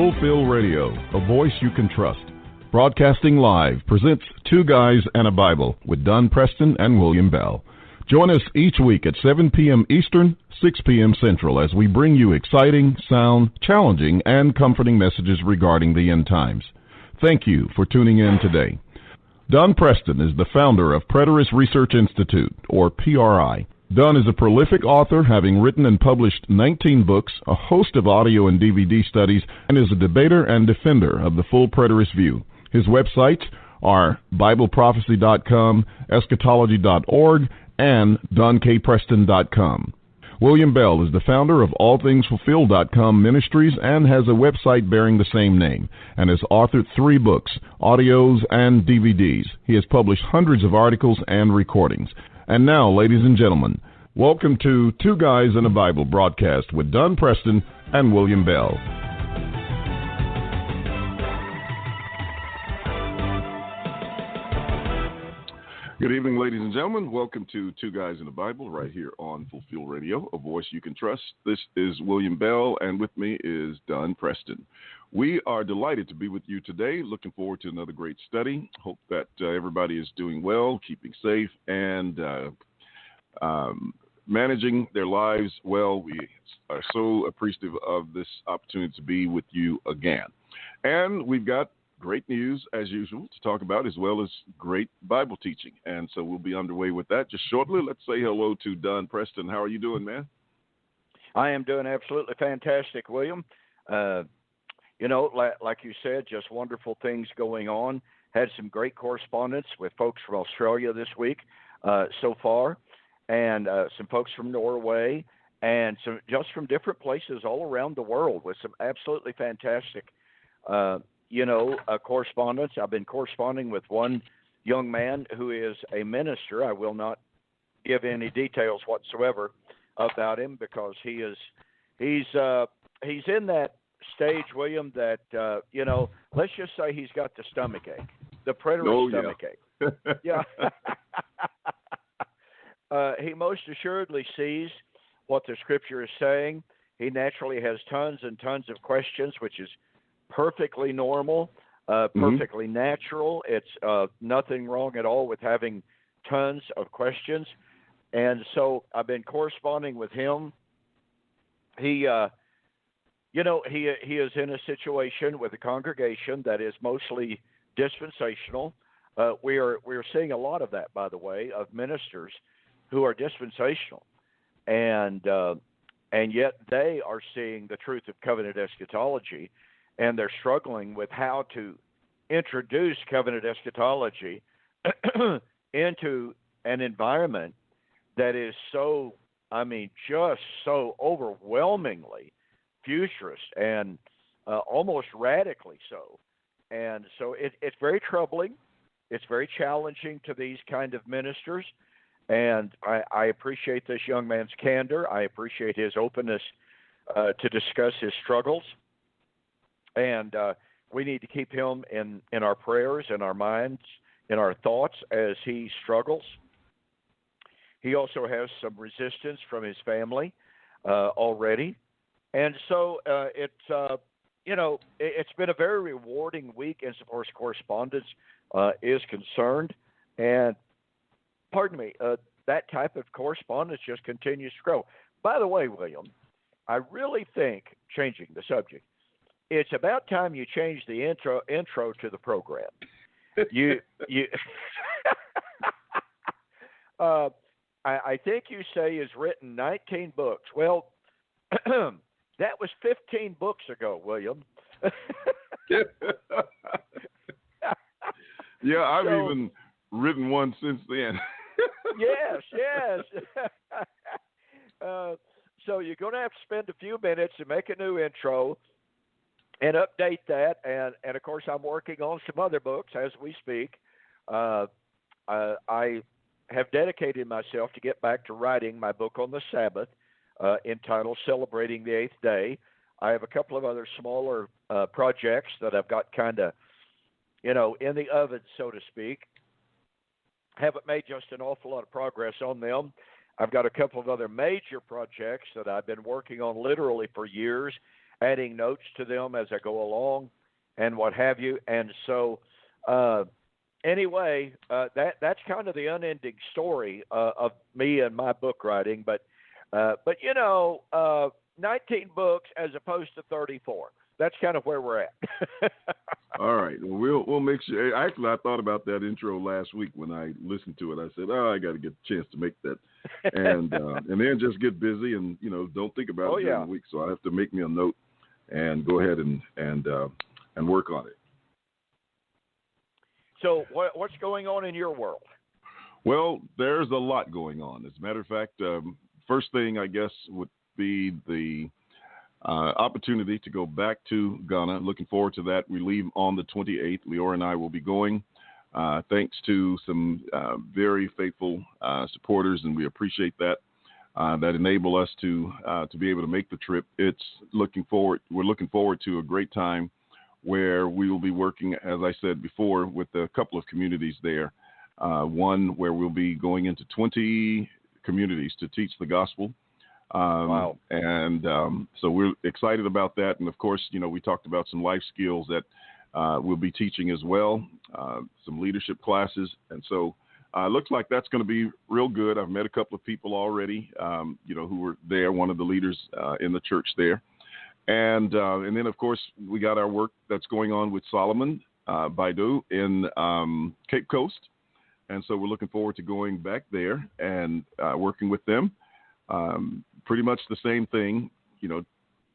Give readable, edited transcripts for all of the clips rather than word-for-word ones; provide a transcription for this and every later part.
Fulfill Radio, a voice you can trust. Broadcasting Live presents Two Guys and a Bible with Don Preston and William Bell. Join us each week at 7 p.m. Eastern, 6 p.m. Central as we bring you exciting, sound, challenging, and comforting messages regarding the end times. Thank you for tuning in today. Don Preston is the founder of Preterist Research Institute, or PRI. Don is a prolific author, having written and published 19 books, a host of audio and DVD studies, and is a debater and defender of the full preterist view. His websites are BibleProphecy.com, Eschatology.org, and DonKPreston.com. William Bell is the founder of AllThingsFulfilled.com Ministries and has a website bearing the same name, and has authored 3 books, audios, and DVDs. He has published hundreds of articles and recordings. And now, ladies and gentlemen, welcome to Two Guys and a Bible broadcast with Don Preston and William Bell. Good evening, ladies and gentlemen. Welcome to Two Guys in the Bible right here on Fulfill Radio, a voice you can trust. This is William Bell, and with me is Don Preston. We are delighted to be with you today. Looking forward to another great study. Hope that everybody is doing well, keeping safe, and managing their lives well. We are so appreciative of this opportunity to be with you again. And we've got great news, as usual, to talk about, as well as great Bible teaching. And so we'll be underway with that just shortly. Let's say hello to Don Preston. How are you doing, man? I am doing absolutely fantastic, William. Like you said, just wonderful things going on. Had some great correspondence with folks from Australia this week so far, and some folks from Norway, and some just from different places all around the world with some absolutely fantastic correspondence. I've been corresponding with one young man who is a minister. I will not give any details whatsoever about him because he's in that stage, William, that let's just say he's got the stomach ache, the preterist stomach ache. Yeah. He most assuredly sees what the Scripture is saying. He naturally has tons and tons of questions, which is perfectly normal, perfectly natural. It's nothing wrong at all with having tons of questions. And so I've been corresponding with him. He is in a situation with a congregation that is mostly dispensational. We're seeing a lot of that, by the way, of ministers who are dispensational, and yet they are seeing the truth of covenant eschatology, and they're struggling with how to introduce covenant eschatology into an environment that is just so overwhelmingly futurist and almost radically so. And so it's very troubling. It's very challenging to these kind of ministers. And I appreciate this young man's candor. I appreciate his openness to discuss his struggles. And we need to keep him in our prayers, in our minds, in our thoughts as he struggles. He also has some resistance from his family already. And so it's been a very rewarding week as far as correspondence is concerned. And that type of correspondence just continues to grow. By the way, William, I really think, changing the subject, it's about time you change the intro to the program. I think you say he's written 19 books. Well, that was 15 books ago, William. Yeah, I've even written one since then. Yes. So you're going to have to spend a few minutes to make a new intro and update that. And of course, I'm working on some other books as we speak. I have dedicated myself to get back to writing my book on the Sabbath, entitled Celebrating the Eighth Day. I have a couple of other smaller projects that I've got kind of, in the oven, so to speak. Haven't made just an awful lot of progress on them. I've got a couple of other major projects that I've been working on literally for years, adding notes to them as I go along and what have you. And so, anyway, that's kind of the unending story of me and my book writing. But 19 books as opposed to 34. That's kind of where we're at. All right. Well, we'll make sure. Actually, I thought about that intro last week when I listened to it. I said, I got to get a chance to make that, and then just get busy and don't think about it during the week. So I have to make me a note and go ahead and work on it. So what's going on in your world? Well, there's a lot going on. As a matter of fact, first thing I guess would be the opportunity to go back to Ghana. Looking forward to that. We leave on the 28th. Leora and I will be going, thanks to some very faithful supporters, and we appreciate that. That enable us to be able to make the trip. We're looking forward to a great time where we will be working, as I said before, with a couple of communities there. One where we'll be going into 20 communities to teach the gospel. Wow. And so we're excited about that. And, of course, we talked about some life skills that we'll be teaching as well, some leadership classes. And so it looks like that's going to be real good. I've met a couple of people already, who were there, one of the leaders in the church there. And then, of course, we got our work that's going on with Solomon Baidu in Cape Coast. And so we're looking forward to going back there and working with them. Pretty much the same thing,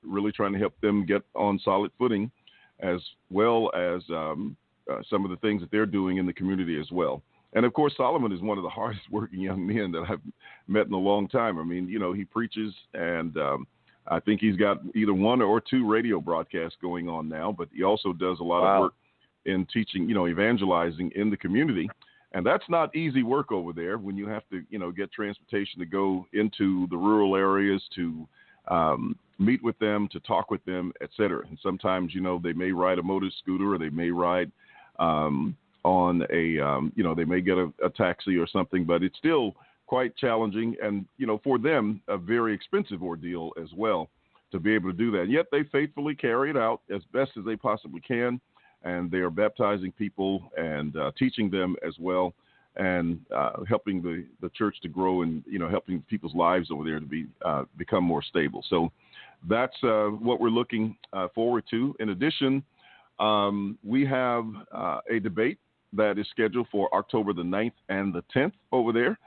really trying to help them get on solid footing, as well as some of the things that they're doing in the community as well. And, of course, Solomon is one of the hardest working young men that I've met in a long time. I mean, he preaches, and I think he's got either one or two radio broadcasts going on now, but he also does a lot of work in teaching, evangelizing in the community. And that's not easy work over there when you have to, get transportation to go into the rural areas to meet with them, to talk with them, et cetera. And sometimes, they may ride a motor scooter, or they may ride on they may get a taxi or something, but it's still quite challenging. And, for them, a very expensive ordeal as well to be able to do that. And yet they faithfully carry it out as best as they possibly can. And they are baptizing people and teaching them as well, and helping the church to grow, and helping people's lives over there to become more stable. So that's what we're looking forward to. In addition, we have a debate that is scheduled for October the 9th and the 10th over there,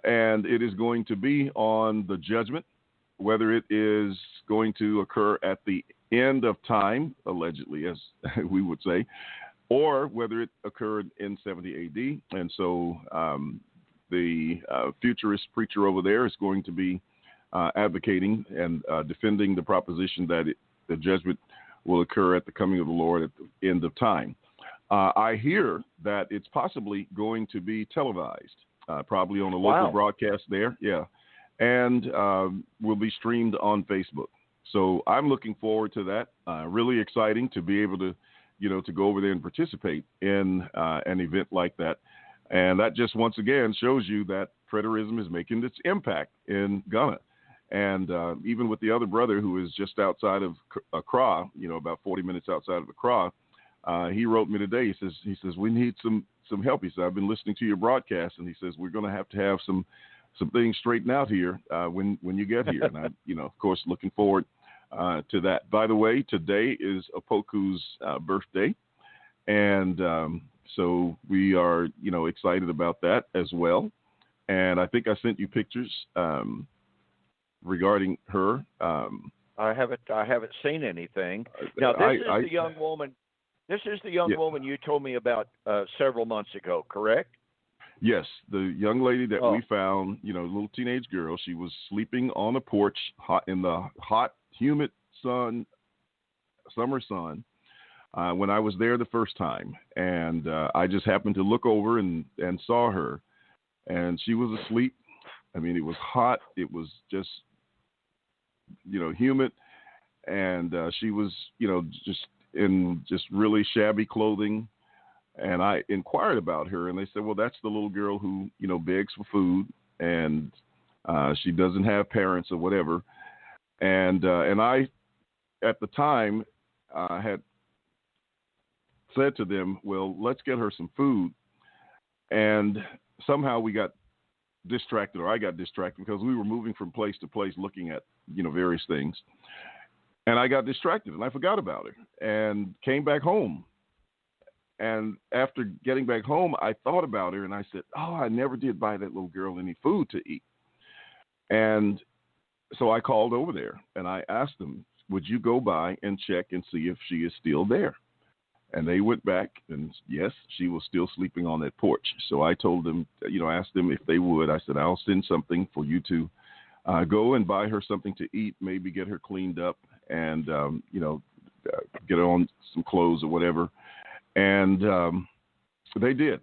and it is going to be on the judgment, whether it is going to occur at the end of time, allegedly, as we would say, or whether it occurred in 70 AD. And so the futurist preacher over there is going to be advocating and defending the proposition that the judgment will occur at the coming of the Lord at the end of time. I hear that it's possibly going to be televised, probably on a local broadcast there. Yeah. And will be streamed on Facebook. So I'm looking forward to that. Really exciting to be able to, to go over there and participate in an event like that. And that just once again shows you that preterism is making its impact in Ghana. And even with the other brother who is just outside of Accra, about 40 minutes outside of Accra, he wrote me today. He says, we need some help. He said, I've been listening to your broadcast. And he says, we're going to have some things straightened out here when you get here. And I, of course, looking forward to that. By the way, today is Opoku's birthday. And so we are, excited about that as well. And I think I sent you pictures regarding her. I haven't seen anything. Now, this is the young woman. This is the young woman you told me about several months ago, correct? Yes, the young lady that we found, little teenage girl. She was sleeping on a porch in the hot, humid summer sun, when I was there the first time. And I just happened to look over and saw her. And she was asleep. I mean, it was hot. It was just, humid. And she was, just in just really shabby clothing. And I inquired about her, and they said, well, that's the little girl who, begs for food, and she doesn't have parents or whatever. And I at the time, I had said to them, well, let's get her some food. And somehow we got distracted, or I got distracted, because we were moving from place to place looking at, various things. And I got distracted and I forgot about her and came back home. And after getting back home, I thought about her and I said, oh, I never did buy that little girl any food to eat. And so I called over there and I asked them, would you go by and check and see if she is still there? And they went back and yes, she was still sleeping on that porch. So I told them, asked them if they would. I said, I'll send something for you to go and buy her something to eat, maybe get her cleaned up and, get her on some clothes or whatever. And they did.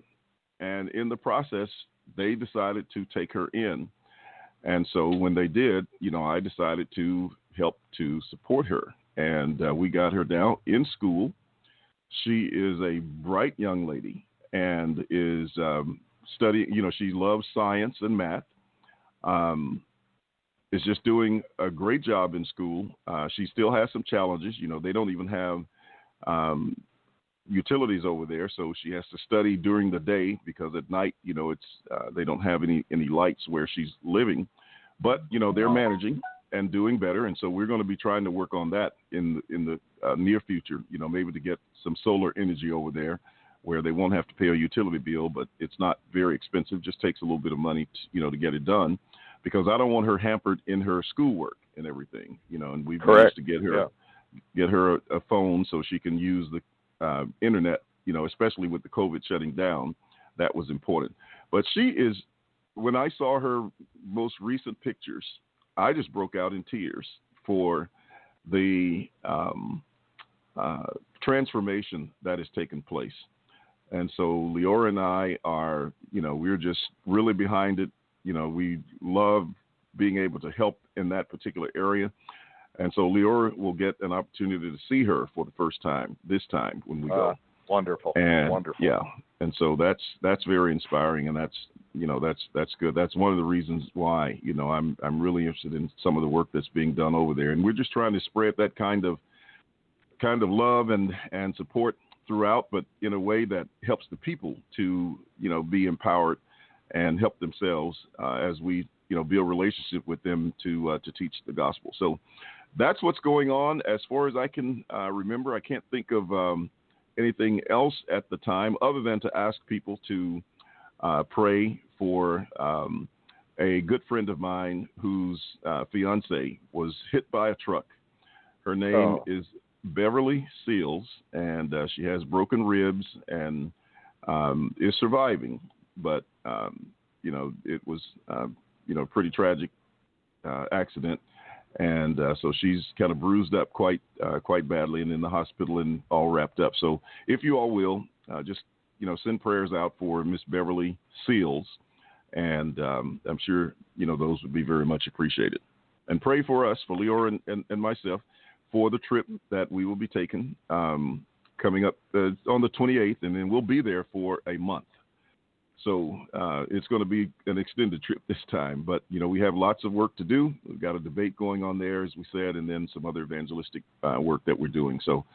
And in the process, they decided to take her in. And so when they did, I decided to help to support her. And we got her down in school. She is a bright young lady and is studying, she loves science and math. Is just doing a great job in school. She still has some challenges. They don't even have utilities over there, so she has to study during the day because at night, it's they don't have any lights where she's living. But they're managing and doing better, and so we're going to be trying to work on that in the near future. Maybe to get some solar energy over there, where they won't have to pay a utility bill, but it's not very expensive. Just takes a little bit of money, to get it done, because I don't want her hampered in her schoolwork and everything. And we've managed to get her a phone so she can use the internet. Especially with the COVID shutting down, that was important. But she is. When I saw her most recent pictures, I just broke out in tears for the transformation that has taken place. And so Leora and I are, we're just really behind it. We love being able to help in that particular area. And so Leora will get an opportunity to see her for the first time this time when we go. Wonderful. And, wonderful. Yeah. And so that's very inspiring, and that's good. That's one of the reasons why, I'm really interested in some of the work that's being done over there. And we're just trying to spread that kind of love and support throughout, but in a way that helps the people to, be empowered and help themselves as we, build relationship with them to teach the gospel. So that's what's going on. As far as I can remember, I can't think of anything else at the time other than to ask people to pray for a good friend of mine whose fiance was hit by a truck. Her name is Beverly Seals, and she has broken ribs and is surviving. But, it was, a pretty tragic accident. And so she's kind of bruised up quite badly and in the hospital and all wrapped up. So if you all will, just, send prayers out for Miss Beverly Seals. And I'm sure, those would be very much appreciated. And pray for us, for Leora and myself, for the trip that we will be taking coming up on the 28th. And then we'll be there for a month. So it's going to be an extended trip this time. But, we have lots of work to do. We've got a debate going on there, as we said, and then some other evangelistic work that we're doing. So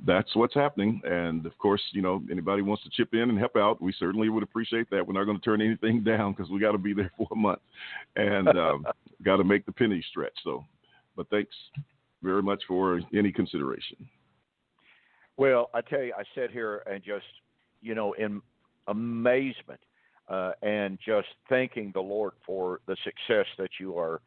that's what's happening. And, of course, anybody wants to chip in and help out, we certainly would appreciate that. We're not going to turn anything down because we got to be there for a month and got to make the pennies stretch. So, but thanks very much for any consideration. Well, I tell you, I sit here and just, in amazement and just thanking the Lord for the success that you are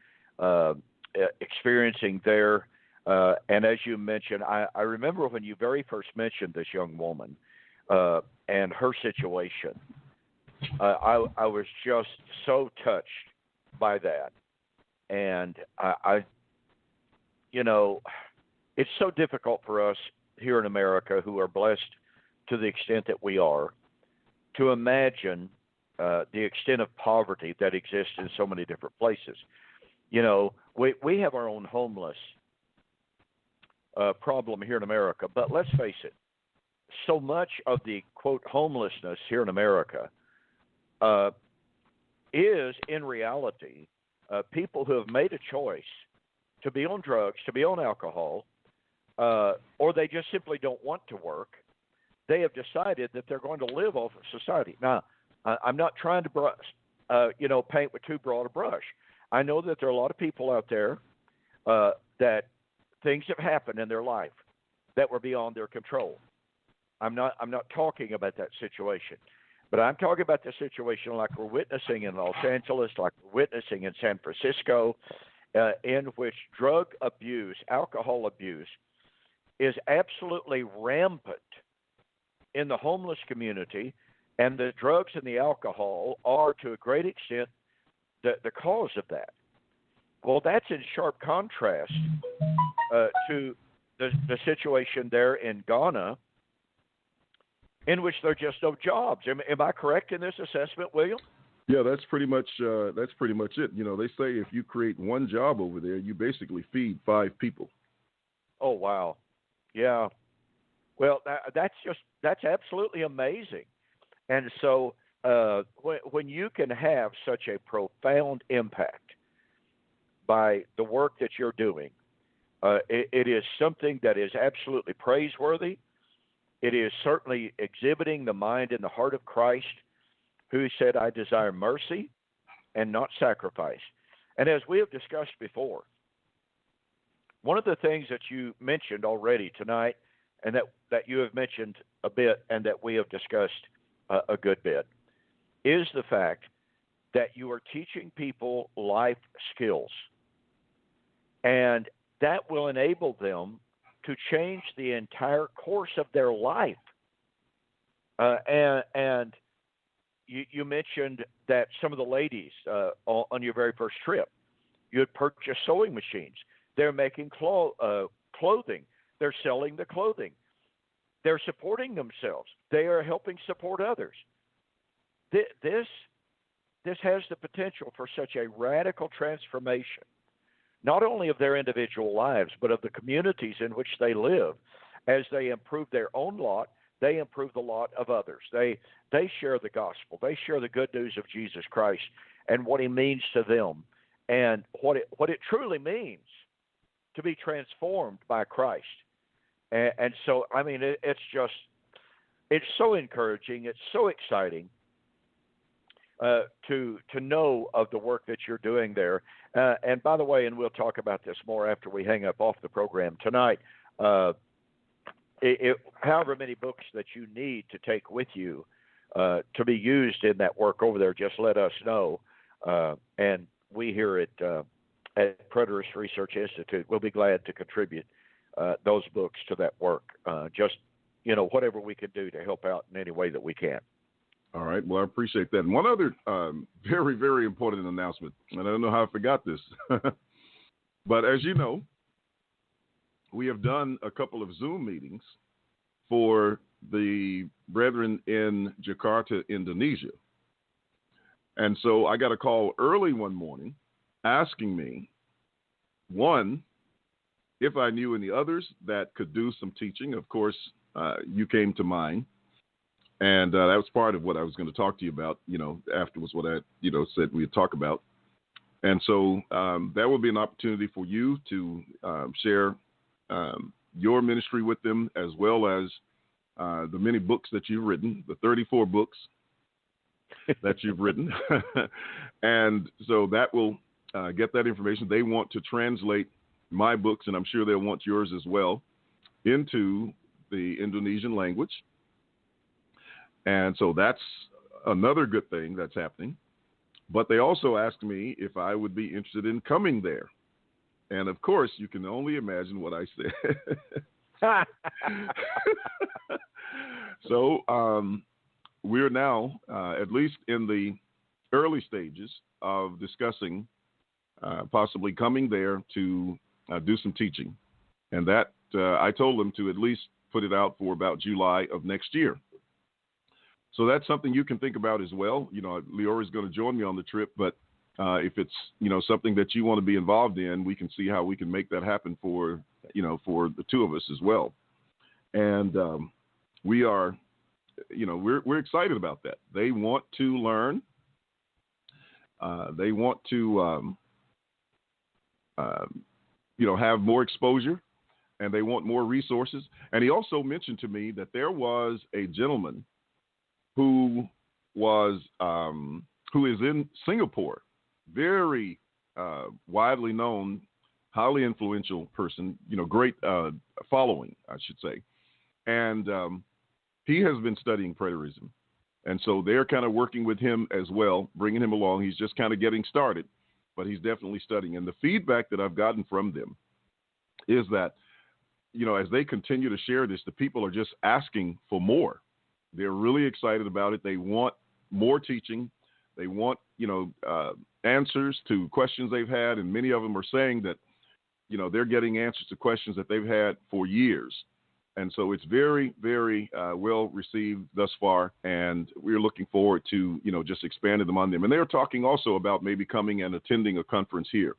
experiencing there. And as you mentioned, I remember when you very first mentioned this young woman and her situation. I was just so touched by that. And I it's so difficult for us here in America who are blessed to the extent that we are to imagine the extent of poverty that exists in so many different places. We have our own homeless problem here in America, but let's face it, so much of the, quote, homelessness here in America is in reality people who have made a choice to be on drugs, to be on alcohol, or they just simply don't want to work. They have decided that they're going to live off of society. Now, I'm not trying to paint with too broad a brush. I know that there are a lot of people out there that things have happened in their life that were beyond their control. I'm not talking about that situation, but I'm talking about the situation like we're witnessing in Los Angeles, like we're witnessing in San Francisco, in which drug abuse, alcohol abuse, is absolutely rampant in the homeless community, and the drugs and the alcohol are, to a great extent, the cause of that. Well, that's in sharp contrast to the situation there in Ghana, in which there are just no jobs. Am I correct in this assessment, William? Yeah, that's pretty much it. You know, they say if you create one job over there, you basically feed 5 people. Oh, wow. Yeah. Well, that's absolutely amazing. And so when you can have such a profound impact by the work that you're doing, it is something that is absolutely praiseworthy. It is certainly exhibiting the mind and the heart of Christ, who said, I desire mercy and not sacrifice. And as we have discussed before, one of the things that you mentioned already tonight, and that you have mentioned a bit and that we have discussed a good bit, is the fact that you are teaching people life skills. And that will enable them to change the entire course of their life. And you mentioned that some of the ladies on your very first trip, you had purchased sewing machines. They're making clothing. They're selling the clothing. They're supporting themselves. They are helping support others. This has the potential for such a radical transformation, not only of their individual lives, but of the communities in which they live. As they improve their own lot, they improve the lot of others. They share the gospel. They share the good news of Jesus Christ and what he means to them, and what it truly means to be transformed by Christ. And so, I mean, it's so encouraging. It's so exciting to know of the work that you're doing there. And by the way, and we'll talk about this more after we hang up off the program tonight, however many books that you need to take with you to be used in that work over there, just let us know. And we here at Preterist Research Institute will be glad to contribute those books to that work. Just, whatever we can do to help out in any way that we can. All right. Well, I appreciate that. And one other very, very important announcement, and I don't know how I forgot this, but as you know, we have done a couple of Zoom meetings for the brethren in Jakarta, Indonesia. And so I got a call early one morning asking me, one, if I knew any others that could do some teaching. Of course, you came to mind. And that was part of what I was going to talk to you about, afterwards, what I, said we'd talk about. And so that will be an opportunity for you to share your ministry with them, as well as the many books that you've written, the 34 books that you've written. And so that will get that information. They want to translate my books, and I'm sure they'll want yours as well, into the Indonesian language. And so that's another good thing that's happening. But they also asked me if I would be interested in coming there. And, of course, you can only imagine what I said. So we're now at least in the early stages of discussing possibly coming there to do some teaching. And that I told them to at least put it out for about July of next year. So that's something you can think about as well. Leora's going to join me on the trip, but if it's, something that you want to be involved in, we can see how we can make that happen for the two of us as well. And we are, we're excited about that. They want to learn. They want to have more exposure, and they want more resources. And he also mentioned to me that there was a gentleman who is in Singapore, very widely known, highly influential person, great following, I should say. And he has been studying preterism. And so they're kind of working with him as well, bringing him along. He's just kind of getting started, but he's definitely studying. And the feedback that I've gotten from them is that, as they continue to share this, the people are just asking for more. They're really excited about it. They want more teaching. They want, answers to questions they've had. And many of them are saying that, they're getting answers to questions that they've had for years. And so it's very, very well received thus far. And we're looking forward to, just expanding them on them. And they're talking also about maybe coming and attending a conference here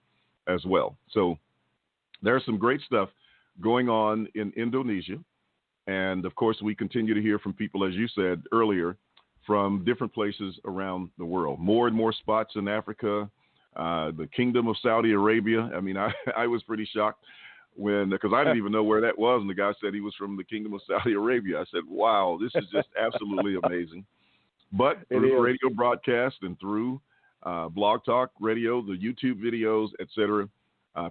as well. So there's some great stuff going on in Indonesia. And, of course, we continue to hear from people, as you said earlier, from different places around the world. More and more spots in Africa, the Kingdom of Saudi Arabia. I mean, I was pretty shocked because I didn't even know where that was. And the guy said he was from the Kingdom of Saudi Arabia. I said, wow, this is just absolutely amazing. But through the radio broadcast and through Blog Talk Radio, the YouTube videos, et cetera,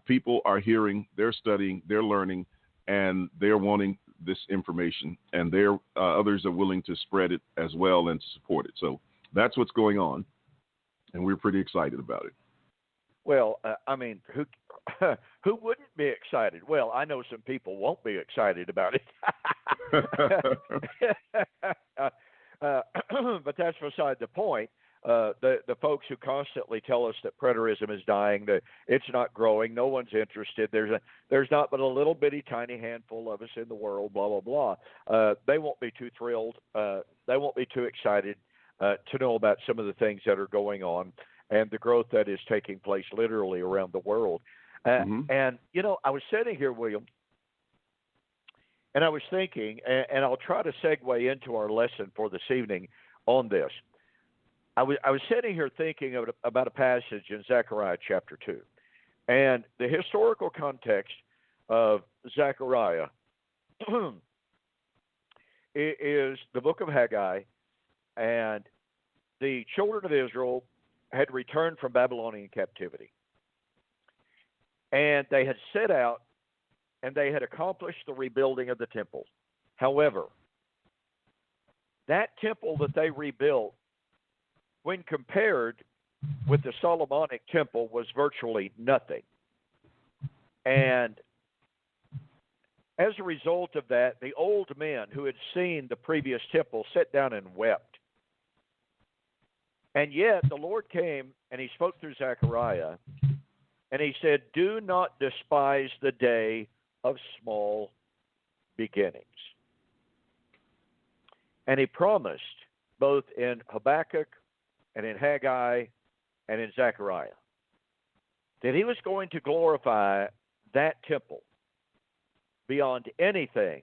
people are hearing, they're studying, they're learning, and they're wanting this information, and others are willing to spread it as well and to support it. So that's what's going on, and we're pretty excited about it. Well, who wouldn't be excited? Well, I know some people won't be excited about it. But that's beside the point. The folks who constantly tell us that preterism is dying, that it's not growing, no one's interested. There's not but a little bitty tiny handful of us in the world, blah blah blah. They won't be too thrilled. They won't be too excited to know about some of the things that are going on and the growth that is taking place literally around the world. And I was sitting here, William, and I was thinking, and I'll try to segue into our lesson for this evening on this. I was sitting here thinking about a passage in Zechariah chapter 2. And the historical context of Zechariah is the book of Haggai, and the children of Israel had returned from Babylonian captivity. And they had set out, and they had accomplished the rebuilding of the temple. However, that temple that they rebuilt, when compared with the Solomonic temple, was virtually nothing. And as a result of that, the old men who had seen the previous temple sat down and wept. And yet the Lord came and he spoke through Zechariah, and he said, do not despise the day of small beginnings. And he promised, both in Habakkuk and in Haggai and in Zechariah, that he was going to glorify that temple beyond anything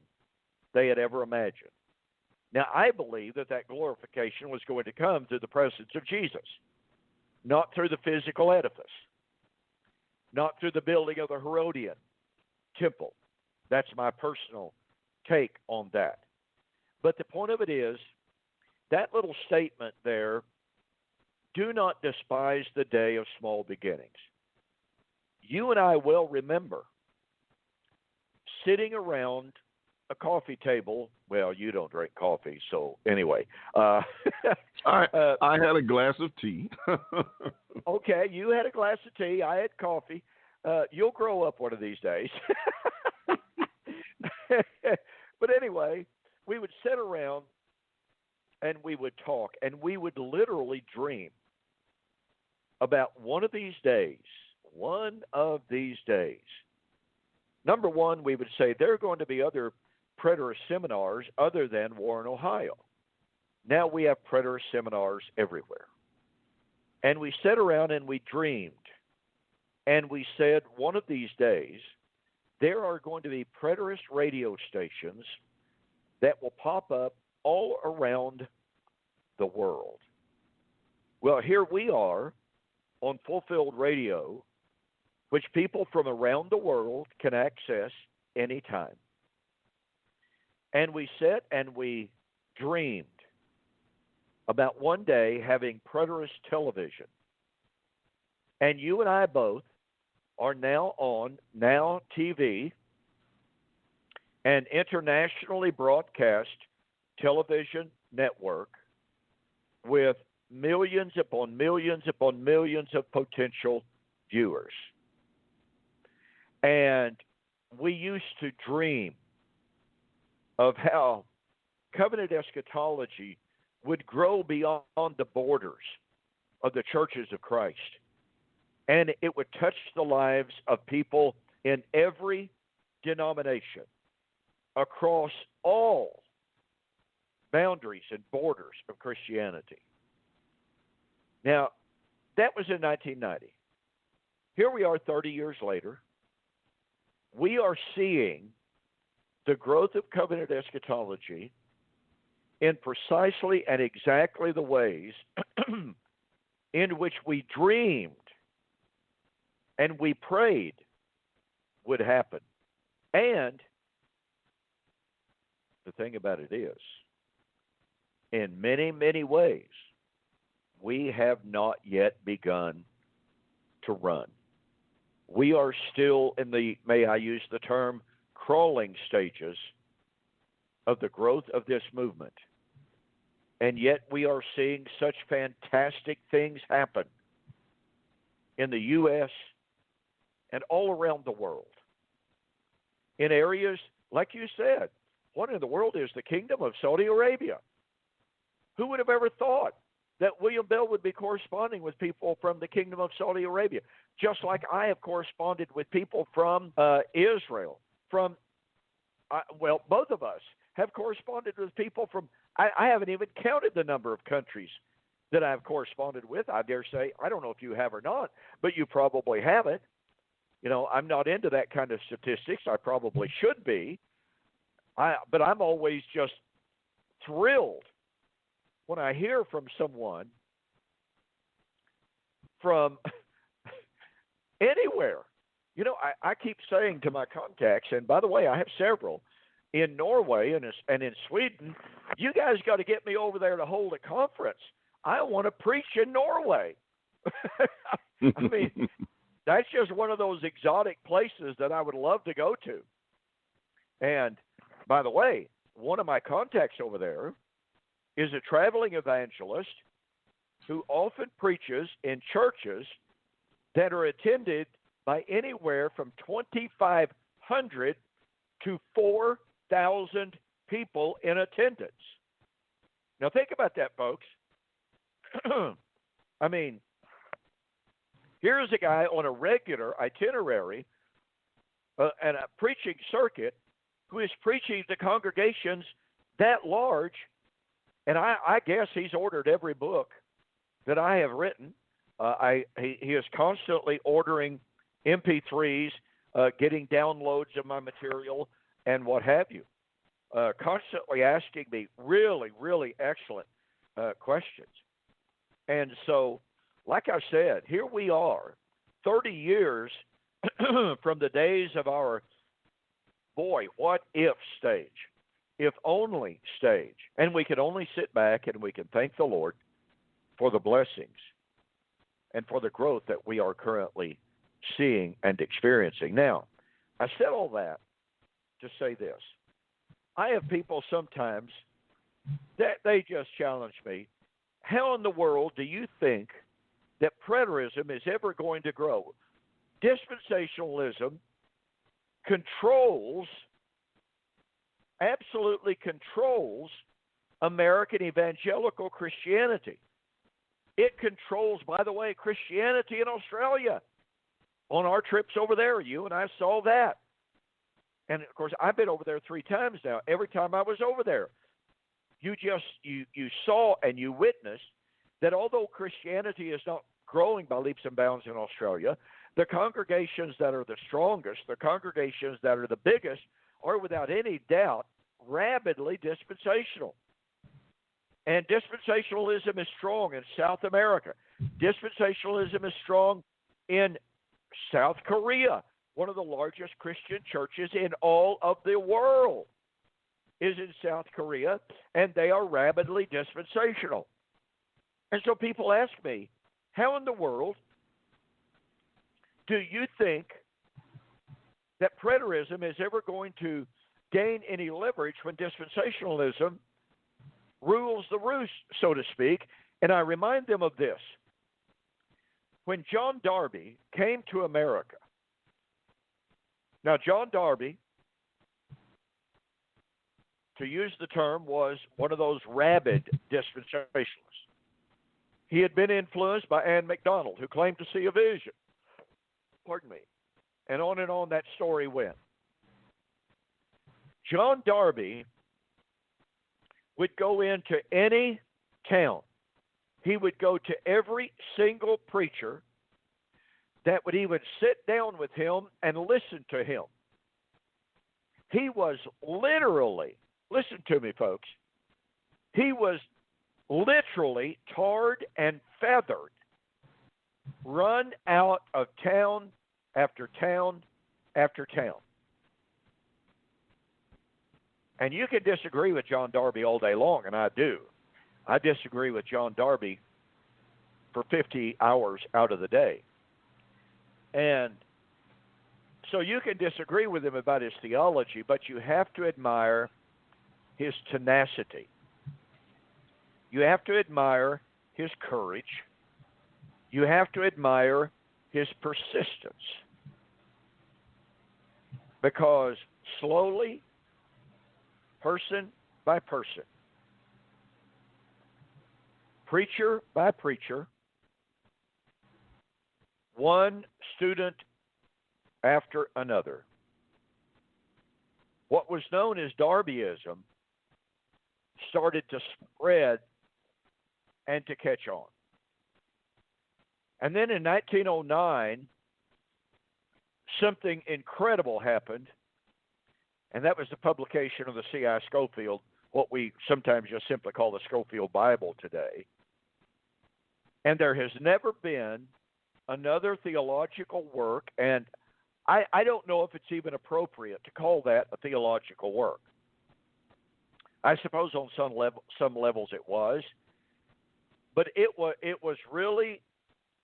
they had ever imagined. Now, I believe that glorification was going to come through the presence of Jesus, not through the physical edifice, not through the building of the Herodian temple. That's my personal take on that. But the point of it is, that little statement there, do not despise the day of small beginnings. You and I well remember sitting around a coffee table. Well, you don't drink coffee, so anyway. I had a glass of tea. Okay, you had a glass of tea. I had coffee. You'll grow up one of these days. But anyway, we would sit around and we would talk, and we would literally dream about one of these days. Number one, we would say there are going to be other preterist seminars other than Warren, Ohio. Now we have preterist seminars everywhere. And we sat around and we dreamed. And we said one of these days, there are going to be preterist radio stations that will pop up all around the world. Well, here we are on Fulfilled Radio which people from around the world can access anytime. And we sat and we dreamed about one day having preterist television. And you and I both are now on Now TV, an internationally broadcast television network with millions upon millions upon millions of potential viewers. And we used to dream of how covenant eschatology would grow beyond the borders of the churches of Christ. And it would touch the lives of people in every denomination across all boundaries and borders of Christianity. Now, that was in 1990. Here we are 30 years later. We are seeing the growth of covenant eschatology in precisely and exactly the ways in which we dreamed and we prayed would happen. And the thing about it is, in many, many ways, we have not yet begun to run. We are still in the, may I use the term, crawling stages of the growth of this movement. And yet we are seeing such fantastic things happen in the U.S. and all around the world. In areas, like you said, what in the world is the kingdom of Saudi Arabia? Who would have ever thought that William Bell would be corresponding with people from the kingdom of Saudi Arabia? Just like I have corresponded with people from Israel, both of us have corresponded with people from, I haven't even counted the number of countries that I've corresponded with. I dare say, I don't know if you have or not, but you probably haven't. You know, I'm not into that kind of statistics. I probably should be. But I'm always just thrilled when I hear from someone from anywhere. You know, I keep saying to my contacts, and by the way, I have several, in Norway and in Sweden, you guys got to get me over there to hold a conference. I want to preach in Norway. I mean, that's just one of those exotic places that I would love to go to. And by the way, one of my contacts over there is a traveling evangelist who often preaches in churches that are attended by anywhere from 2,500 to 4,000 people in attendance. Now think about that, folks. I mean, here's a guy on a regular itinerary and a preaching circuit who is preaching to congregations that large, and I guess he's ordered every book that I have written. He is constantly ordering MP3s, getting downloads of my material, and what have you. Constantly asking me really, really excellent questions. And so, like I said, here we are, 30 years from the days of our, what if stage, if only stage. And we can only sit back and we can thank the Lord for the blessings and for the growth that we are currently seeing and experiencing. Now, I said all that to say this. I have people sometimes that they just challenge me. How in the world do you think that preterism is ever going to grow? Dispensationalism absolutely controls American evangelical Christianity. It controls, by the way, Christianity in Australia. On our trips over there, you and I saw that. And, of course, I've been over there 3 times now. Every time I was over there, you saw and you witnessed that although Christianity is not growing by leaps and bounds in Australia, the congregations that are the strongest, the congregations that are the biggest, are without any doubt rabidly dispensational. And dispensationalism is strong in South America. Dispensationalism is strong in South Korea, one of the largest Christian churches in all of the world, is in South Korea, and they are rabidly dispensational. And so people ask me, how in the world do you think that preterism is ever going to gain any leverage when dispensationalism rules the roost, so to speak? And I remind them of this. When John Darby came to America, now John Darby, to use the term, was one of those rabid dispensationalists. He had been influenced by Anne MacDonald, who claimed to see a vision. Pardon me. And on that story went. John Darby would go into any town. He would go to every single preacher that would even sit down with him and listen to him. He was literally, listen to me, folks, he was literally tarred and feathered, run out of town after town after town. And you can disagree with John Darby all day long, and I do. I disagree with John Darby for 50 hours out of the day. And so you can disagree with him about his theology, but you have to admire his tenacity. You have to admire his courage. You have to admire his persistence. Because slowly, person by person, preacher by preacher, one student after another, what was known as Darbyism started to spread and to catch on. And then in 1909, something incredible happened, and that was the publication of the C.I. Scofield, what we sometimes just simply call the Scofield Bible today. And there has never been another theological work, and I don't know if it's even appropriate to call that a theological work. I suppose on some levels it was, but it was really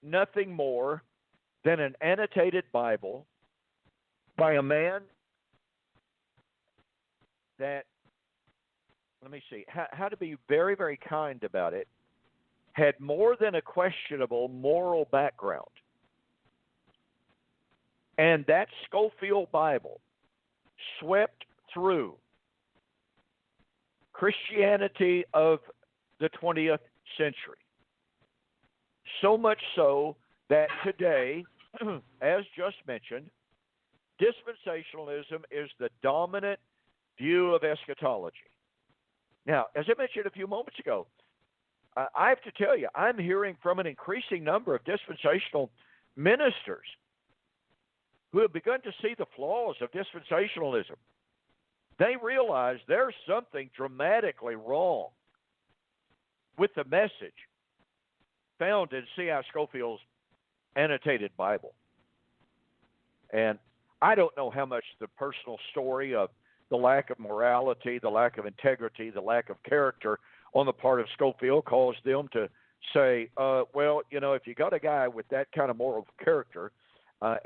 nothing more than an annotated Bible by a man that, let me see, how to be very, very kind about it, had more than a questionable moral background. And that Scofield Bible swept through Christianity of the 20th century. So much so that today, as just mentioned, dispensationalism is the dominant view of eschatology. Now, as I mentioned a few moments ago, I have to tell you, I'm hearing from an increasing number of dispensational ministers who have begun to see the flaws of dispensationalism. They realize there's something dramatically wrong with the message found in C.I. Scofield's annotated Bible. And I don't know how much the personal story of the lack of morality, the lack of integrity, the lack of character on the part of Scofield caused them to say, well, you know, if you got a guy with that kind of moral character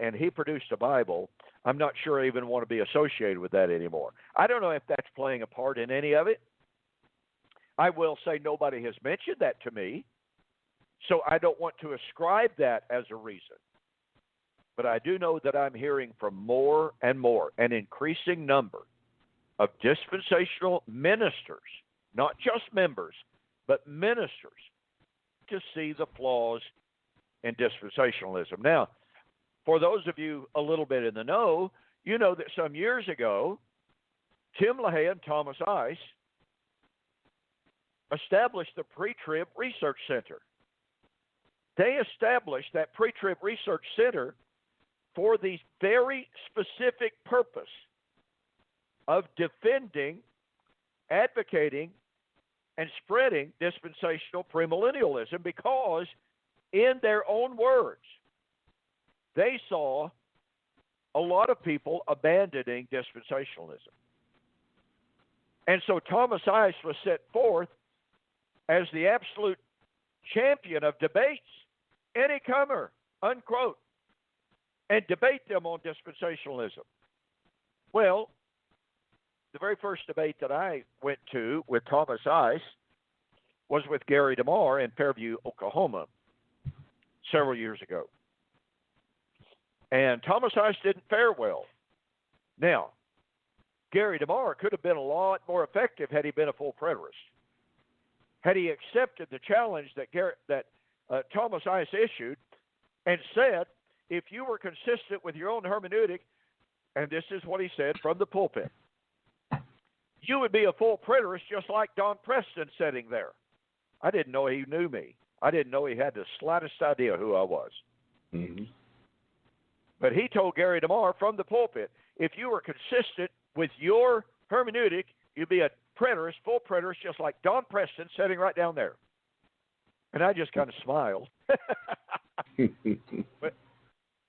and he produced a Bible, I'm not sure I even want to be associated with that anymore. I don't know if that's playing a part in any of it. I will say nobody has mentioned that to me, so I don't want to ascribe that as a reason. But I do know that I'm hearing from more and more, an increasing number of dispensational ministers, not just members, but ministers, to see the flaws in dispensationalism. Now, for those of you a little bit in the know, you know that some years ago, Tim LaHaye and Thomas Ice established the Pre-Trib Research Center. They established that Pre-Trib Research Center for the very specific purpose of defending, advocating, and spreading dispensational premillennialism, because in their own words, they saw a lot of people abandoning dispensationalism. And so Thomas Ice was set forth as the absolute champion of debates. Any comer, unquote, and debate them on dispensationalism. Well, the very first debate that I went to with Thomas Ice was with Gary DeMar in Fairview, Oklahoma, several years ago. And Thomas Ice didn't fare well. Now, Gary DeMar could have been a lot more effective had he been a full preterist. Had he accepted the challenge that Thomas Ice issued and said, if you were consistent with your own hermeneutic, and this is what he said from the pulpit, you would be a full preterist just like Don Preston sitting there. I didn't know he knew me. I didn't know he had the slightest idea who I was. Mm-hmm. But he told Gary DeMar from the pulpit, if you were consistent with your hermeneutic, you'd be a preterist, full preterist, just like Don Preston sitting right down there. And I just kind of smiled.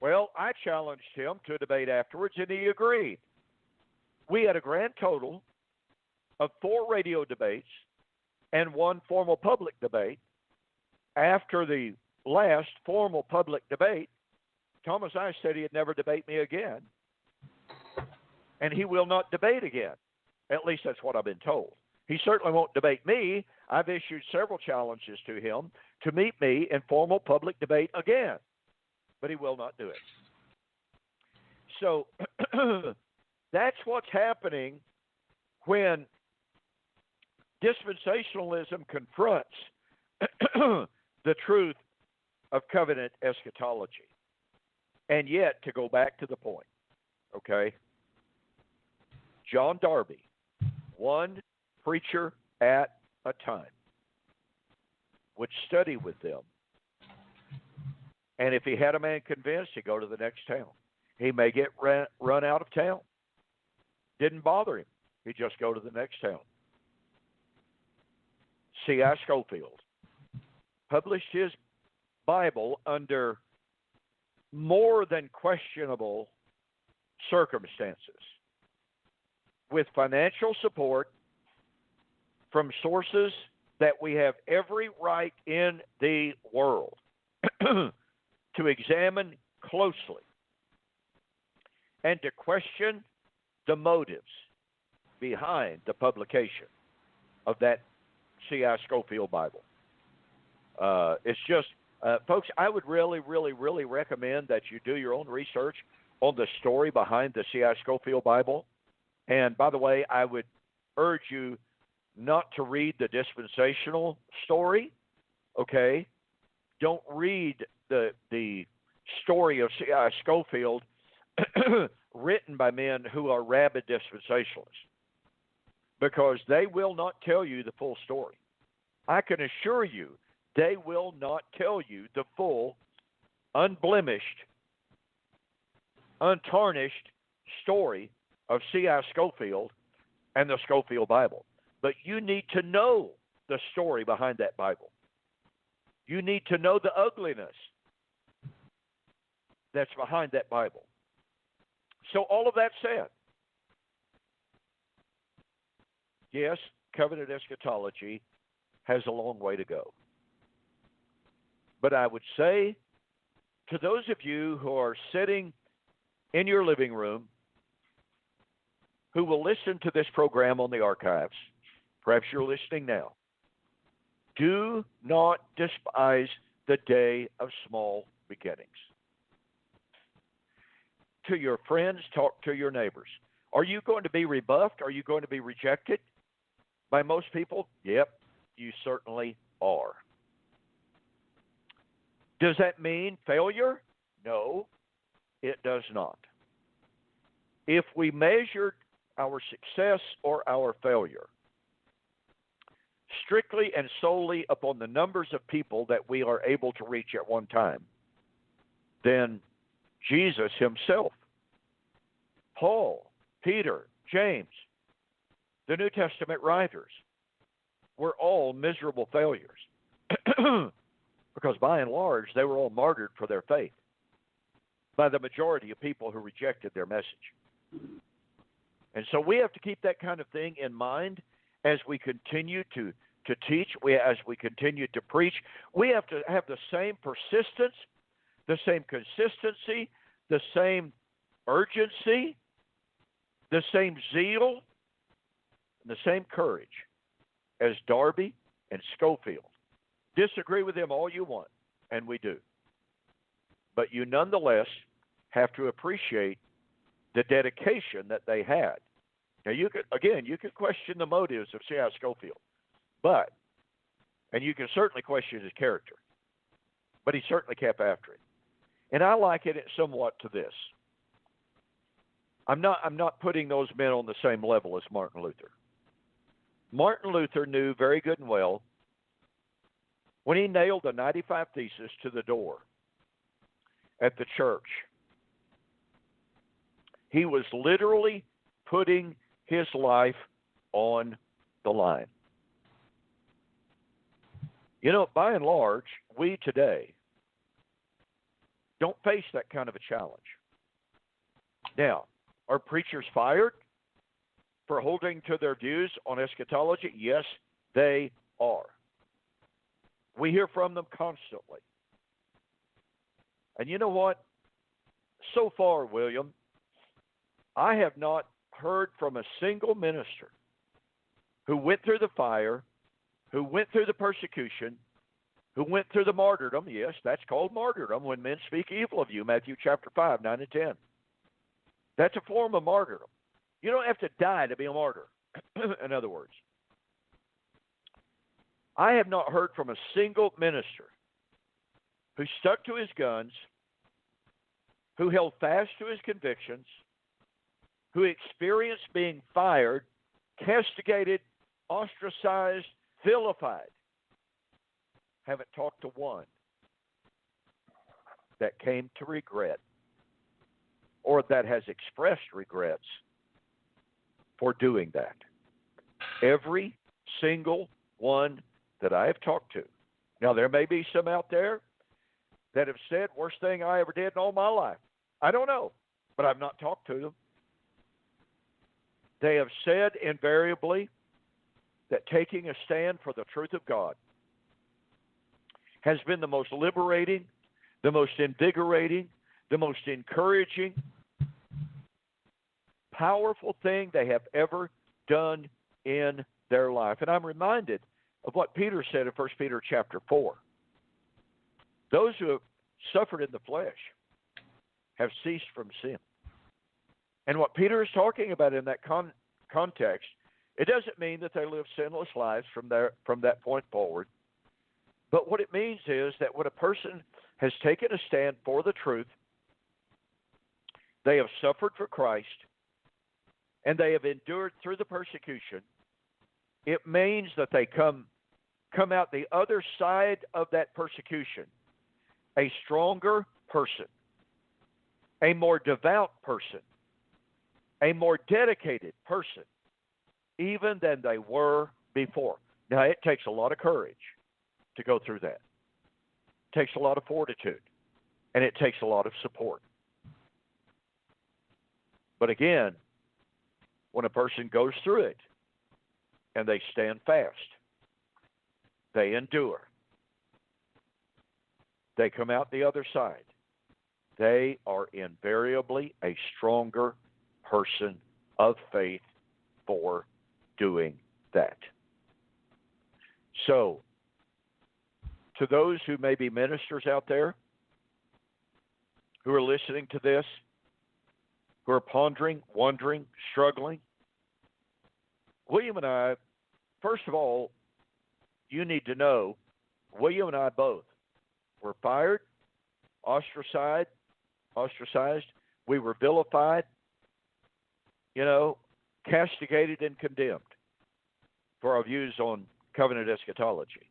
Well, I challenged him to a debate afterwards, and he agreed. We had a grand total of 4 radio debates and 1 formal public debate. After the last formal public debate, Thomas Ice said he'd never debate me again, and he will not debate again. At least that's what I've been told. He certainly won't debate me. I've issued several challenges to him to meet me in formal public debate again, but he will not do it. So that's what's happening when dispensationalism confronts the truth of covenant eschatology. And yet, to go back to the point, okay, John Darby, one preacher at a time, would study with them. And if he had a man convinced, he'd go to the next town. He may get run out of town. Didn't bother him. He'd just go to the next town. C.I. Scofield published his Bible under more than questionable circumstances, with financial support from sources that we have every right in the world to examine closely and to question the motives behind the publication of that C.I. Scofield Bible. It's just, folks, I would really, really, really recommend that you do your own research on the story behind the C.I. Scofield Bible. And by the way, I would urge you not to read the dispensational story, okay? Don't read the story of C.I. Scofield written by men who are rabid dispensationalists, because they will not tell you the full story. I can assure you they will not tell you the full, unblemished, untarnished story of C.I. Scofield and the Scofield Bible. But you need to know the story behind that Bible. You need to know the ugliness that's behind that Bible. So all of that said, yes, covenant eschatology has a long way to go. But I would say to those of you who are sitting in your living room, who will listen to this program on the archives, perhaps you're listening now, do not despise the day of small beginnings. To your friends, talk to your neighbors. Are you going to be rebuffed? Are you going to be rejected by most people? Yep, you certainly are. Does that mean failure? No, it does not. If we measured our success or our failure strictly and solely upon the numbers of people that we are able to reach at one time, then Jesus himself, Paul, Peter, James, the New Testament writers were all miserable failures because by and large they were all martyred for their faith. by the majority of people who rejected their message. And so we have to keep that kind of thing in mind as we continue to teach, as we continue to preach. We have to have the same persistence, the same consistency, the same urgency, the same zeal, and the same courage as Darby and Schofield. Disagree with them all you want, and we do. But you nonetheless have to appreciate the dedication that they had. Now, you could question the motives of C.I. Schofield, and you can certainly question his character, but he certainly kept after it. And I liken it somewhat to this. I'm not putting those men on the same level as Martin Luther. Martin Luther knew very good and well when he nailed the 95 Theses to the door at the church, he was literally putting his life on the line. You know, by and large, we today don't face that kind of a challenge. Now, are preachers fired for holding to their views on eschatology? Yes, they are. We hear from them constantly. And you know what? So far, William, I have not heard from a single minister who went through the fire, who went through the persecution, who went through the martyrdom. Yes, that's called martyrdom when men speak evil of you, Matthew chapter 5, 9 and 10. That's a form of martyrdom. You don't have to die to be a martyr, in other words. I have not heard from a single minister who stuck to his guns, who held fast to his convictions, who experienced being fired, castigated, ostracized, vilified. Haven't talked to one that came to regret or that has expressed regrets for doing that. Every single one that I have talked to. Now, there may be some out there that have said, worst thing I ever did in all my life. I don't know, but I've not talked to them. They have said invariably that taking a stand for the truth of God has been the most liberating, the most invigorating, the most encouraging, powerful thing they have ever done in their life. And I'm reminded of what Peter said in 1 Peter chapter 4. Those who have suffered in the flesh have ceased from sin. And what Peter is talking about in that context, it doesn't mean that they live sinless lives from that point forward. But what it means is that when a person has taken a stand for the truth, they have suffered for Christ, and they have endured through the persecution, it means that they come out the other side of that persecution a stronger person, a more devout person, a more dedicated person, even than they were before. Now, it takes a lot of courage to go through that. It takes a lot of fortitude, and it takes a lot of support. But again, when a person goes through it and they stand fast, they endure, they come out the other side, they are invariably a stronger person of faith for doing that. So, to those who may be ministers out there who are listening to this, who are pondering, wondering, struggling, William and I, first of all, you need to know, William and I both were fired, ostracized, we were vilified, castigated and condemned for our views on covenant eschatology.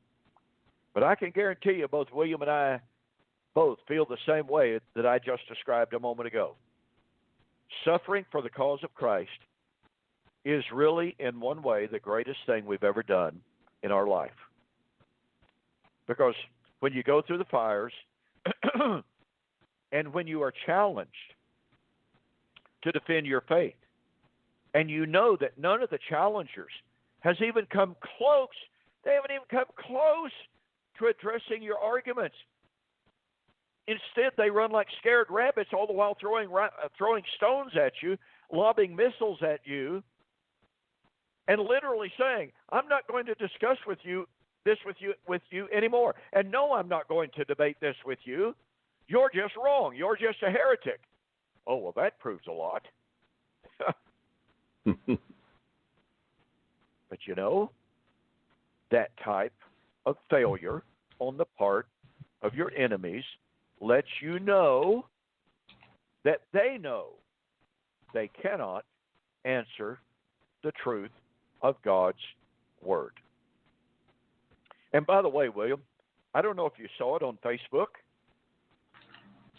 But I can guarantee you both William and I both feel the same way that I just described a moment ago. Suffering for the cause of Christ is really, in one way, the greatest thing we've ever done in our life. Because when you go through the fires and when you are challenged to defend your faith, and you know that none of the challengers has even come close, they haven't even come close to addressing your arguments. Instead, they run like scared rabbits, all the while throwing stones at you, lobbing missiles at you, and literally saying, "I'm not going to discuss with you anymore. And no, I'm not going to debate this with you. You're just wrong. You're just a heretic." Oh, well, that proves a lot. But you know, that type of failure on the part of your enemies lets you know that they know they cannot answer the truth of God's Word. And by the way, William, I don't know if you saw it on Facebook.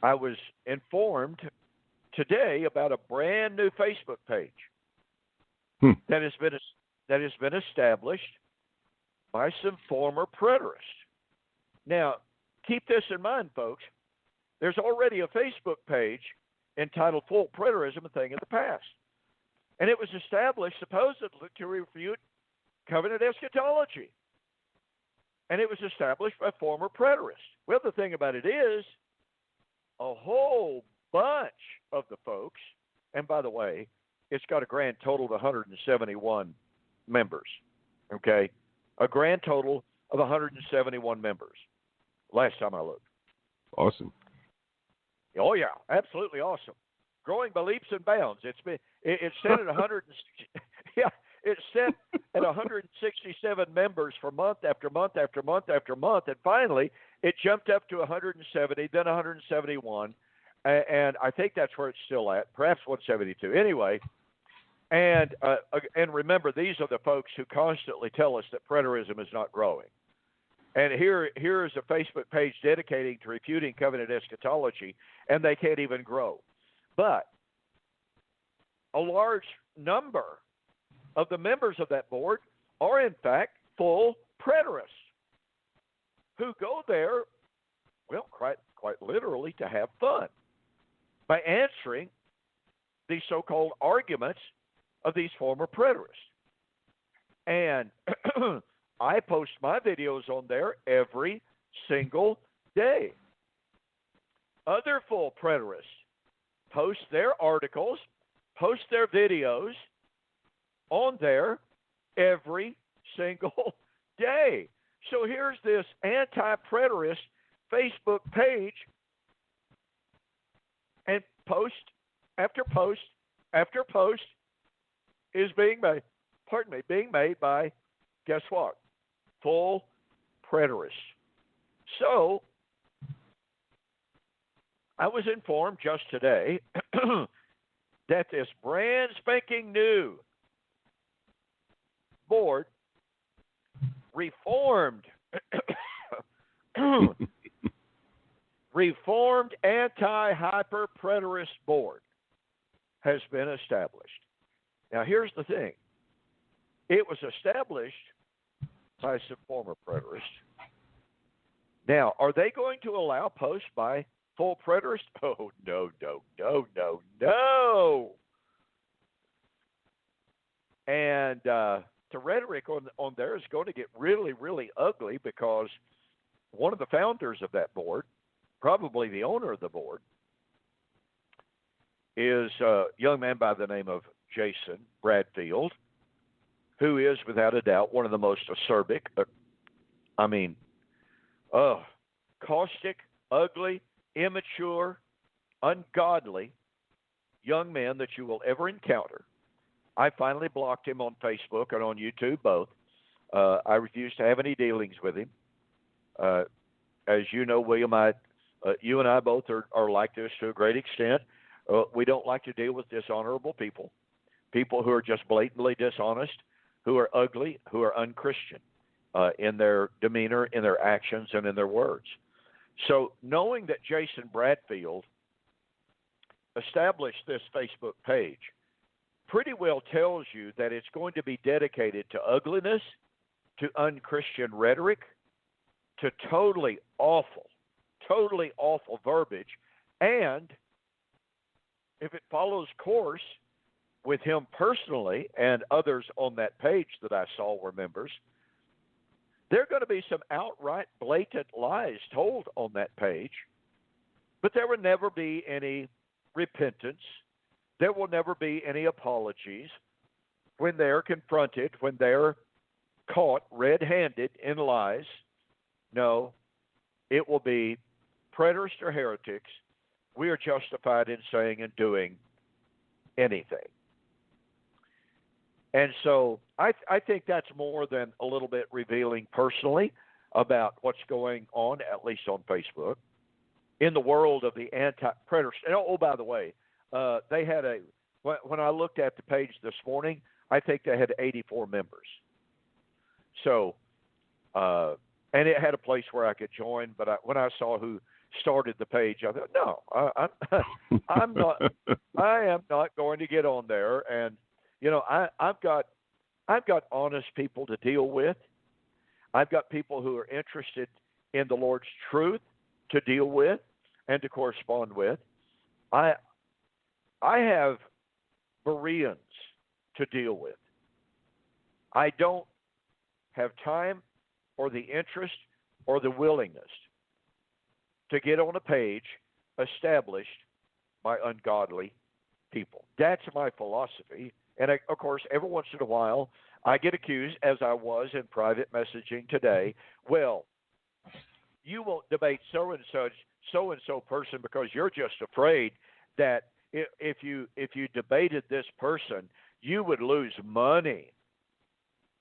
I was informed today about a brand new Facebook page that has been established by some former preterists. Now, keep this in mind, folks. There's already a Facebook page entitled "Full Preterism: A Thing of the Past," and it was established supposedly to refute covenant eschatology. And it was established by former preterists. Well, the thing about it is, a whole bunch of the folks, and by the way, it's got a grand total of 171 members, okay? A grand total of 171 members, last time I looked. Awesome. Oh, yeah, absolutely awesome. Growing by leaps and bounds. It's set at 100. Yeah, it's set at 167 members for month after month after month after month, and finally it jumped up to 170, then 171, and I think that's where it's still at, perhaps 172. Anyway, and remember, these are the folks who constantly tell us that preterism is not growing. And here is a Facebook page dedicating to refuting covenant eschatology, and they can't even grow. But a large number of the members of that board are, in fact, full preterists who go there, well, quite literally, to have fun by answering the so-called arguments of these former preterists. And I post my videos on there every single day. Other full preterists post their articles, post their videos on there every single day. So here's this anti-preterist Facebook page, and post after post after post is being made by, guess what? Full preterists. So I was informed just today that this brand spanking new board, Reformed Anti-Hyper-Preterist Board, has been established. Now, here's the thing. It was established by some former preterists. Now, are they going to allow posts by full preterists? Oh, no. And the rhetoric on there is going to get really, really ugly, because one of the founders of that board, probably the owner of the board, is a young man by the name of Jason Bradfield, who is, without a doubt, one of the most acerbic, caustic, ugly, immature, ungodly young men that you will ever encounter. I finally blocked him on Facebook and on YouTube, both. I refuse to have any dealings with him. As you know, William, you and I both are like this to a great extent. We don't like to deal with dishonorable people who are just blatantly dishonest, who are ugly, who are unchristian in their demeanor, in their actions, and in their words. So knowing that Jason Bradfield established this Facebook page pretty well tells you that it's going to be dedicated to ugliness, to unchristian rhetoric, to totally awful verbiage, And if it follows course with him personally and others on that page that I saw were members, there are going to be some outright blatant lies told on that page, but there will never be any repentance. There will never be any apologies when they're confronted, when they're caught red-handed in lies. No, it will be preterists or heretics. We are justified in saying and doing anything. And so I think that's more than a little bit revealing personally about what's going on, at least on Facebook, in the world of the anti-predators. And oh, by the way, they had when I looked at the page this morning, I think they had 84 members. So, and it had a place where I could join, but when I saw who started the page, I thought, no, I'm not. I am not going to get on there. And you know, I've got honest people to deal with. I've got people who are interested in the Lord's truth to deal with and to correspond with. I have Bereans to deal with. I don't have time or the interest or the willingness to get on a page established by ungodly people. That's my philosophy. And of course, every once in a while, I get accused, as I was in private messaging today, well, you won't debate so-and-so person because you're just afraid that if you debated this person, you would lose money.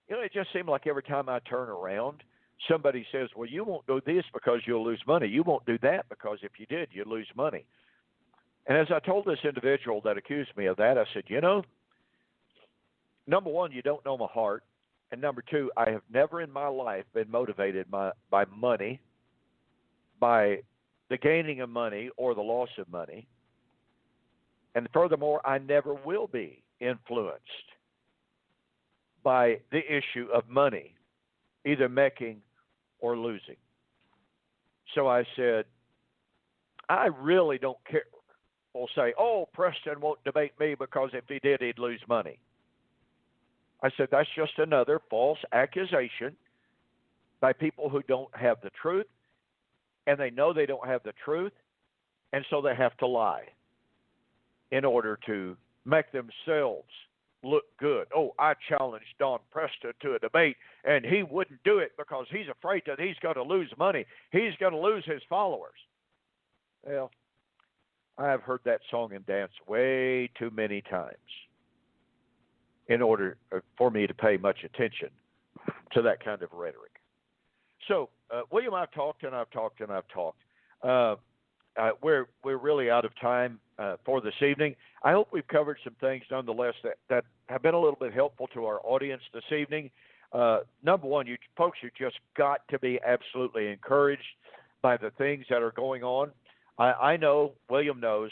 You know, it just seemed like every time I turn around, somebody says, well, you won't do this because you'll lose money. You won't do that because if you did, you'd lose money. And as I told this individual that accused me of that, I said, you know, number one, you don't know my heart. And number two, I have never in my life been motivated by money, by the gaining of money or the loss of money. And furthermore, I never will be influenced by the issue of money, either making or losing. So I said, I really don't care. We'll say, oh, Preston won't debate me because if he did, he'd lose money. I said, that's just another false accusation by people who don't have the truth, and they know they don't have the truth, and so they have to lie in order to make themselves look good. Oh, I challenged Don Preston to a debate, and he wouldn't do it because he's afraid that he's going to lose money. He's going to lose his followers. Well, I have heard that song and dance way too many times in order for me to pay much attention to that kind of rhetoric. So, William, I've talked. We're really out of time for this evening. I hope we've covered some things nonetheless that have been a little bit helpful to our audience this evening. Number one, you folks, you just got to be absolutely encouraged by the things that are going on. I know, William knows,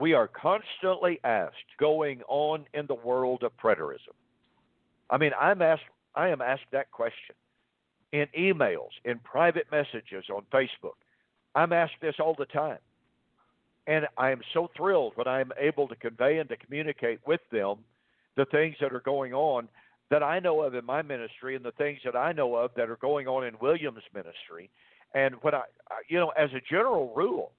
we are constantly asked going on in the world of preterism. I mean, I am asked that question in emails, in private messages on Facebook. I'm asked this all the time. And I am so thrilled when I'm able to convey and to communicate with them the things that are going on that I know of in my ministry and the things that I know of that are going on in William's ministry. And when as a general rule,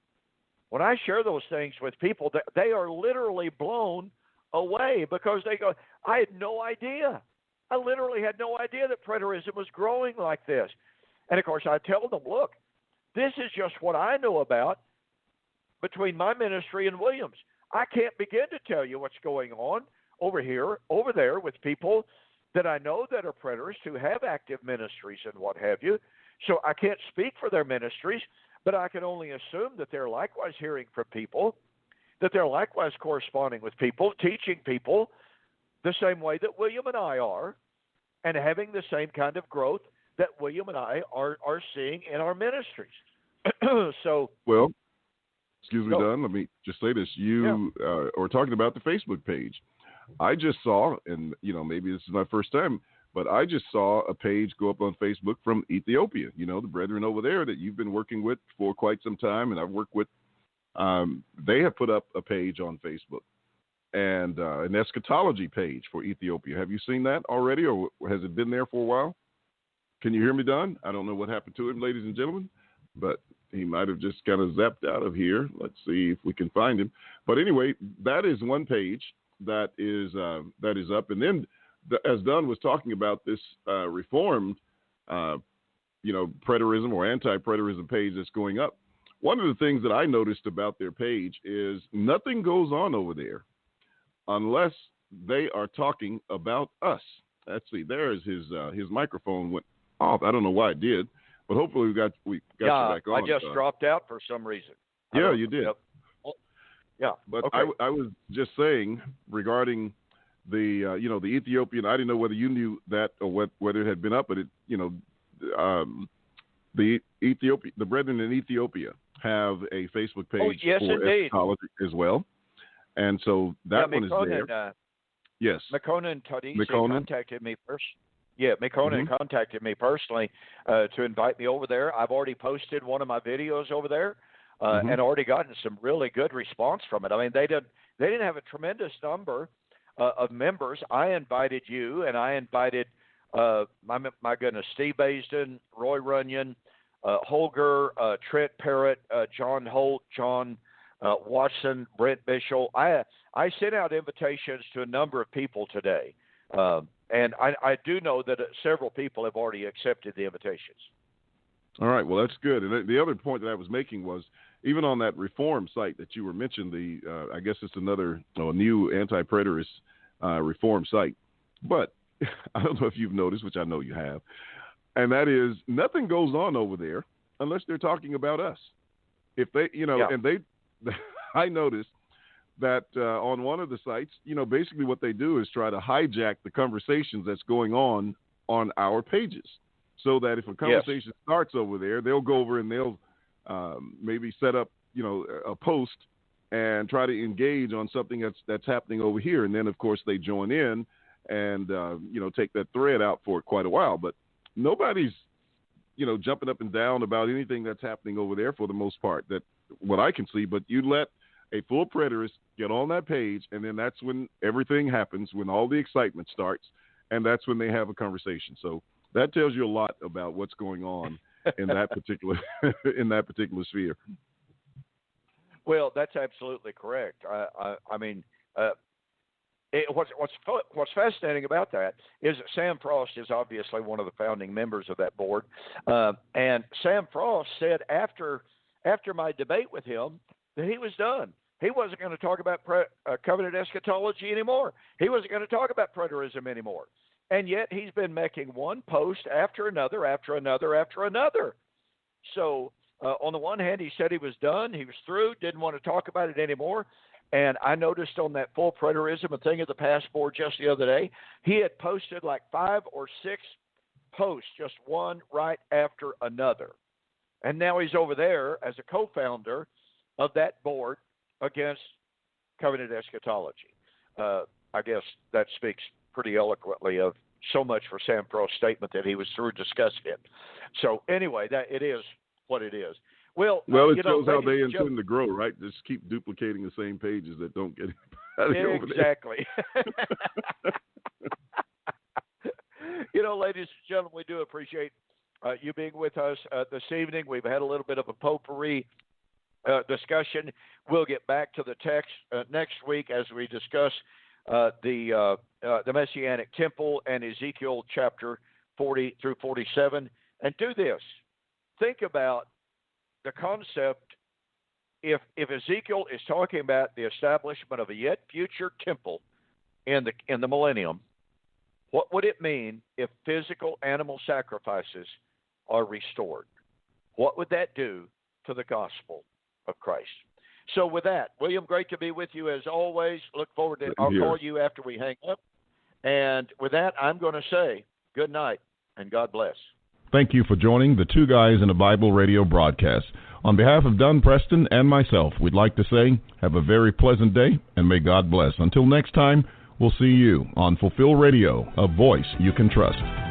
when I share those things with people, they are literally blown away because they go, I had no idea. I literally had no idea that preterism was growing like this. And, of course, I tell them, look, this is just what I know about between my ministry and Williams. I can't begin to tell you what's going on over there with people that I know that are preterists who have active ministries and what have you. So I can't speak for their ministries, but I can only assume that they're likewise hearing from people, that they're likewise corresponding with people, teaching people the same way that William and I are, and having the same kind of growth that William and I are seeing in our ministries. Well, excuse me, Don, let me just say this. You were talking about the Facebook page. I just saw, and maybe this is my first time, But I just saw a page go up on Facebook from Ethiopia, the brethren over there that you've been working with for quite some time, and I've worked with. They have put up a page on Facebook and an eschatology page for Ethiopia. Have you seen that already, or has it been there for a while? Can you hear me, Don? I don't know what happened to him, ladies and gentlemen, but he might have just kind of zapped out of here. Let's see if we can find him. But anyway, that is one page that is up. And then, as Don was talking about this reformed, preterism or anti-preterism page that's going up, one of the things that I noticed about their page is nothing goes on over there unless they are talking about us. Let's see, there's his microphone went off. I don't know why it did, but hopefully we got you back on. I just dropped out for some reason. Yeah, you did. Yep. Well, yeah, but okay. I was just saying regarding the the Ethiopian. I didn't know whether you knew that or whether it had been up, but the brethren in Ethiopia have a Facebook page for eschatology as well, and so that one is there. Yes, Mekonnen Tadisi contacted me first. Yeah, Mekonnen contacted me personally to invite me over there. I've already posted one of my videos over there, and already gotten some really good response from it. I mean, they didn't have a tremendous number of members. I invited you, and I invited my goodness, Steve Basden, Roy Runyon, Holger, Trent Parrott, John Holt, John Watson, Brent Bishop. I sent out invitations to a number of people today, and I do know that several people have already accepted the invitations. All right, well, that's good. And the other point that I was making was, even on that Reform site that you were mentioning, I guess it's another new anti-preterist Reform site. But I don't know if you've noticed, which I know you have, and that is nothing goes on over there unless they're talking about us. If they, and they, I noticed that on one of the sites, basically what they do is try to hijack the conversations that's going on our pages, so that if a conversation starts over there, they'll go over and they'll maybe set up, a post and try to engage on something that's happening over here, and then of course they join in and take that thread out for quite a while. But nobody's jumping up and down about anything that's happening over there for the most part, that what I can see. But you let a full preterist get on that page, and then that's when everything happens, when all the excitement starts, and that's when they have a conversation. So that tells you a lot about what's going on in that particular sphere. Well, that's absolutely correct. I mean, what's fascinating about that is that Sam Frost is obviously one of the founding members of that board, and Sam Frost said after my debate with him that he was done. He wasn't going to talk about covenant eschatology anymore. He wasn't going to talk about preterism anymore. And yet he's been making one post after another, after another, after another. So on the one hand, he said he was done. He was through, didn't want to talk about it anymore. And I noticed on that full preterism, a thing of the passport just the other day, he had posted like 5 or 6 posts, just one right after another. And now he's over there as a co-founder of that board against covenant eschatology. I guess that speaks pretty eloquently of so much for Sam Frost's statement that he was through discussing it. So anyway, that it is what it is. Well, it shows how they intend to grow, right? Just keep duplicating the same pages that don't get anybody over there. Exactly. Ladies and gentlemen, we do appreciate you being with us this evening. We've had a little bit of a potpourri discussion. We'll get back to the text next week as we discuss the Messianic Temple and Ezekiel chapter 40 through 47. And do this. Think about the concept. If Ezekiel is talking about the establishment of a yet future temple in the millennium, what would it mean if physical animal sacrifices are restored? What would that do to the gospel of Christ? So with that, William, great to be with you as always. Look forward to I'll call you after we hang up. And with that, I'm going to say good night and God bless. Thank you for joining the Two Guys in a Bible radio broadcast. On behalf of Don Preston and myself, we'd like to say have a very pleasant day and may God bless. Until next time, We'll see you on Fulfill Radio, a voice you can trust.